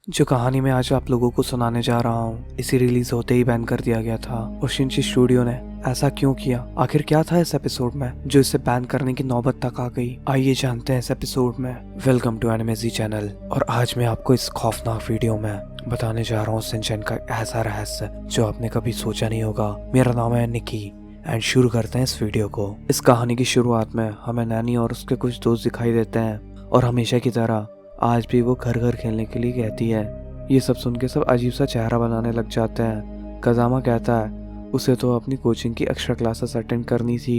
जो कहानी मैं आज आप लोगों को सुनाने जा रहा हूँ इसे रिलीज होते ही बैन कर दिया गया था और शिनची स्टूडियो ने ऐसा क्यों किया। आखिर क्या था इस एपिसोड में जो इसे बैन करने की नौबत तक आ गई। आइए जानते हैं इस एपिसोड में। वेलकम टू एनिमेजी चैनल और आज मैं आपको इस खौफनाक वीडियो में बताने जा रहा हूँ शिनचैन का ऐसा रहस्य जो आपने कभी सोचा नहीं होगा। मेरा नाम है निकी एंड शुरू करते हैं इस वीडियो को। इस कहानी की शुरुआत में हमें नैनी और उसके कुछ दोस्त दिखाई देते हैं और हमेशा की तरह आज भी वो घर घर खेलने के लिए कहती है। ये सब सुन के सब अजीब सा चेहरा बनाने लग जाते हैं। कजामा कहता है उसे तो अपनी कोचिंग की एक्स्ट्रा क्लासेस अटेंड करनी थी।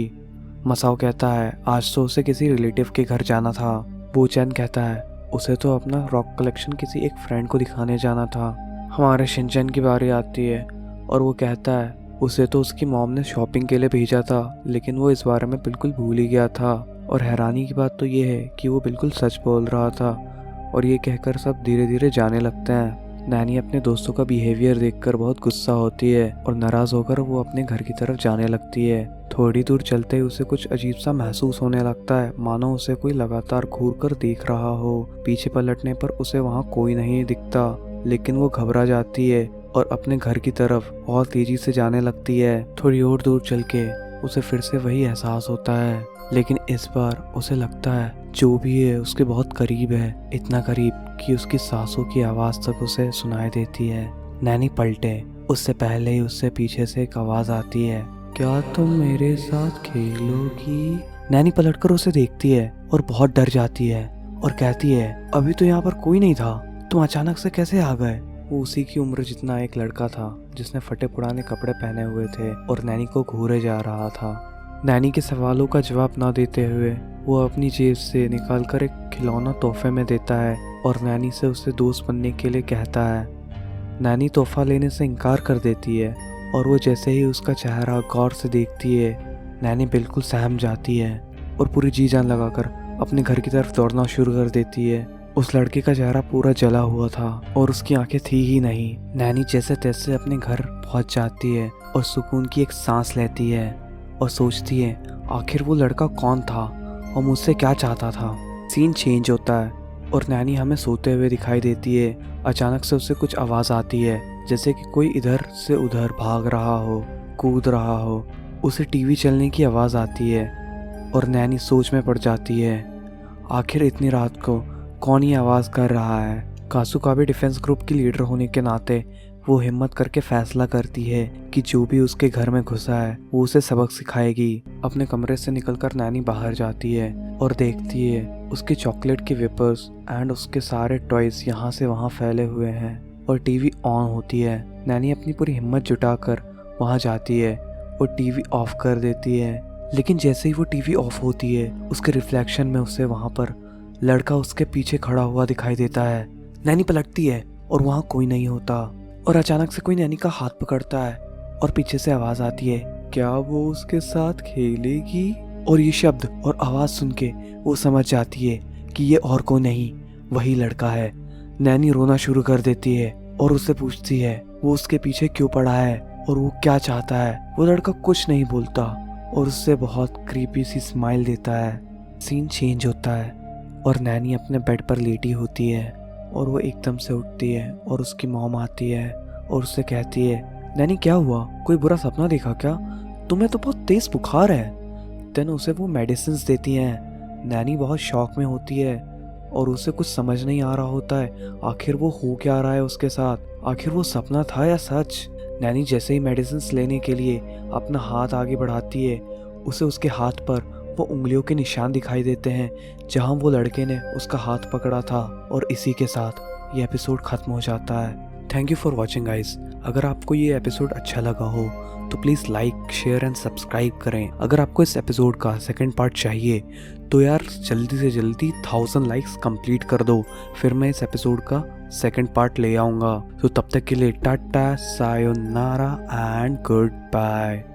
मसाओ कहता है आज तो उसे किसी रिलेटिव के घर जाना था। बोचैन कहता है उसे तो अपना रॉक कलेक्शन किसी एक फ्रेंड को दिखाने जाना था। हमारे शिनचैन की बारी आती है और वो कहता है उसे तो उसकी मॉम ने शॉपिंग के लिए भेजा था लेकिन वो इस बारे में बिल्कुल भूल ही गया था। और हैरानी की बात तो ये है कि वो बिल्कुल सच बोल रहा था। और ये कहकर सब धीरे धीरे जाने लगते हैं। नैनी अपने दोस्तों का बिहेवियर देखकर बहुत गुस्सा होती है और नाराज होकर वो अपने घर की तरफ जाने लगती है। थोड़ी दूर चलते ही उसे कुछ अजीब सा महसूस होने लगता है, मानो उसे कोई लगातार घूर कर देख रहा हो। पीछे पलटने पर उसे वहाँ कोई नहीं दिखता लेकिन वो घबरा जाती है और अपने घर की तरफ और तेजी से जाने लगती है। थोड़ी और दूर चल के उसे फिर से वही एहसास होता है लेकिन इस बार उसे लगता है जो भी है उसके बहुत करीब है, इतना करीब कि उसकी सांसों की आवाज तक उसे सुनाई देती है। नैनी पलटे उससे पहले ही उससे पीछे से एक आवाज आती है, क्या तुम मेरे साथ खेलोगी? नैनी पलटकर उसे देखती है और बहुत डर जाती है और कहती है अभी तो यहाँ पर कोई नहीं था, तुम अचानक से कैसे आ गए? वो उसी की उम्र जितना एक लड़का था जिसने फटे पुराने कपड़े पहने हुए थे और नैनी को घूरे जा रहा था। नैनी के सवालों का जवाब ना देते हुए वो अपनी जेब से निकालकर एक खिलौना तोहफे में देता है और नैनी से उसे दोस्त बनने के लिए कहता है। नैनी तोहफा लेने से इनकार कर देती है और वो जैसे ही उसका चेहरा गौर से देखती है नैनी बिल्कुल सहम जाती है और पूरी जी जान लगाकर अपने घर की तरफ दौड़ना शुरू कर देती है। उस लड़के का चेहरा पूरा जला हुआ था और उसकी आंखें थी ही नहीं। नैनी जैसे तैसे अपने घर पहुंच जाती है और सुकून की एक सांस लेती है और सोचती है आखिर वो लड़का कौन था और मुझसे क्या चाहता था। सीन चेंज होता है और नैनी हमें सोते हुए दिखाई देती है। अचानक से उसे कुछ आवाज़ आती है जैसे कि कोई इधर से उधर भाग रहा हो, कूद रहा हो। उसे टीवी चलने की आवाज़ आती है और नैनी सोच में पड़ जाती है आखिर इतनी रात को कौन ये आवाज़ कर रहा है। कासुकाबे डिफेंस ग्रुप की लीडर होने के नाते वो हिम्मत करके फैसला करती है कि जो भी उसके घर में घुसा है वो उसे सबक सिखाएगी। अपने कमरे से निकलकर नैनी बाहर जाती है और देखती है उसके चॉकलेट के वेपर्स एंड उसके सारे टॉयज यहाँ से वहाँ फैले हुए हैं और टीवी ऑन होती है। नैनी अपनी पूरी हिम्मत जुटाकर वहाँ जाती है और टीवी ऑफ कर देती है लेकिन जैसे ही वो टीवी ऑफ होती है उसके रिफ्लेक्शन में उसे वहाँ पर लड़का उसके पीछे खड़ा हुआ दिखाई देता है। नैनी पलटती है और वहाँ कोई नहीं होता और अचानक से कोई नैनी का हाथ पकड़ता है और पीछे से आवाज आती है, क्या वो उसके साथ खेलेगी? और ये शब्द और आवाज सुन के वो समझ जाती है कि ये और कोई नहीं वही लड़का है। नैनी रोना शुरू कर देती है और उससे पूछती है वो उसके पीछे क्यों पड़ा है और वो क्या चाहता है। वो लड़का कुछ नहीं बोलता और उससे बहुत क्रीपी सी स्माइल देता है। सीन चेंज होता है और नैनी अपने बेड पर लेटी होती है और वो एकदम से उठती है और उसकी मॉम आती है और उससे कहती है नैनी क्या हुआ, कोई बुरा सपना देखा क्या? तुम्हें तो बहुत तेज बुखार है। देन उसे वो मेडिसिन देती हैं। नैनी बहुत शॉक में होती है और उसे कुछ समझ नहीं आ रहा होता है आखिर वो हो क्या रहा है उसके साथ, आखिर वो सपना था या सच। नैनी जैसे ही मेडिसिन लेने के लिए अपना हाथ आगे बढ़ाती है उसे उसके हाथ पर वो उंगलियों के निशान दिखाई देते हैं जहां वो लड़के ने उसका हाथ पकड़ा था और इसी के साथ ये एपिसोड खत्म हो जाता है। Thank you for watching guys. अगर आपको ये एपिसोड अच्छा लगा हो तो please like share and subscribe करें। अगर आपको इस एपिसोड का सेकंड पार्ट चाहिए तो यार जल्दी से जल्दी 1000 लाइक्स कंप्लीट कर दो, फिर मैं इस एपिसोड का सेकंड पार्ट ले आऊँगा। तो तब तक के लिए tata sayonara and good bye.